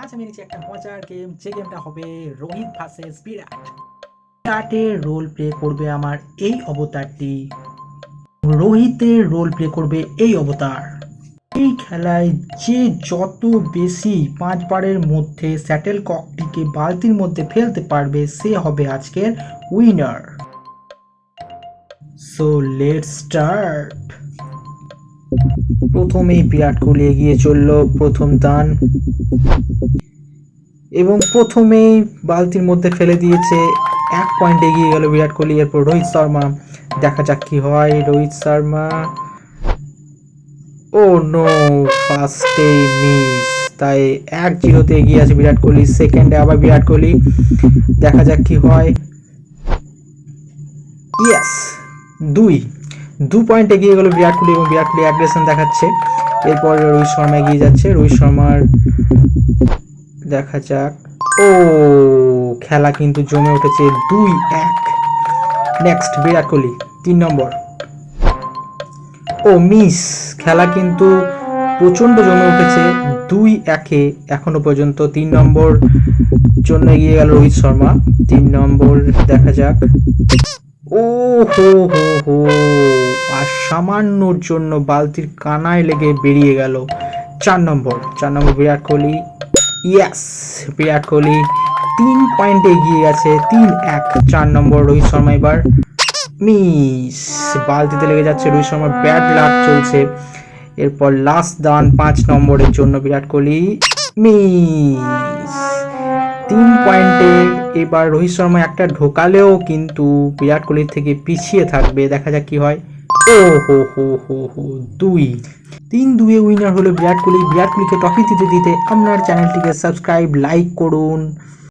আজ আমি এনেছি একটা মজার গেম, যে গেমটা হবে রোহিত ভার্সেস বিরাট। বিরাটের রোল প্লে করবে আমার এই অবতারটি, রোহিতের রোল প্লে করবে এই অবতার। এই খেলায় যে যত বেশি 5 বারের মধ্যে স্যাটেল ককটিকে বালতির মধ্যে ফেলতে পারবে সে হবে আজকের উইনার। So let's start. প্রথমেই বিরাট কোহলি এগিয়ে চলল প্রথম দান এবং প্রথমেই বালতির মধ্যে ফেলে দিয়েছে। 1 পয়েন্ট এগিয়ে গেল বিরাট কোহলি। এরপর রোহিত শর্মা, দেখা যাক কি হয়। রোহিত শর্মা, ও নো, ফার্স্টে মিস, তাই 1-0 এগিয়ে আছে বিরাট কোহলি। সেকেন্ডে আবার বিরাট কোহলি, দেখা যাক কি হয়। ইয়েস, 2 পয়েন্ট এগিয়ে গেল বিরাট কোহলি এবং বিরাট কোহলি অ্যাগ্রেশন দেখাচ্ছে। এরপর রোহিত শর্মা এগিয়ে যাচ্ছে। রোহিত শর্মার, দেখা যাক। ও, খেলা কিন্তু জমে উঠেছে 2-1। নেক্সট বিরাট কোহলি 3 নম্বর। ও মিস, খেলা কিন্তু প্রচন্ড জমে উঠেছে 2-1-এ এখনো পর্যন্ত। 3 নম্বর জন্য এগিয়ে গেল রোহিত শর্মা। 3 নম্বর, দেখা যাক। ও হো হো হো, আর সামান্যর জন্য বালতির কানায় লেগে বেরিয়ে গেল। 4 নম্বর বিরাট কোহলি। ইয়েস, বিরাট কোহলি 3 পয়েন্টে এগিয়ে গেছে, 3-1। 4 নম্বর রোহিত শর্মা এবার মিস, বালতিতে লেগে যাচ্ছে রোহিত শর্মার, ব্যাড লাক চলছে। এরপর লাস্ট দান 5 নম্বরের জন্য বিরাট কোহলি, মিস। 3 পয়েন্টে এবার রোহিত শর্মা একটা ঢোকালেও কিন্তু বিরাট কোহলির থেকে পিছিয়ে থাকবে। দেখা যাক কি হয়। ও হো হো হো হো, 3-2-এ উইনার হলো বিরাট কোহলি। বিরাট কোহলিকে ট্রফি দিতে দিতে আপনার চ্যানেলটিকে সাবস্ক্রাইব, লাইক করুন।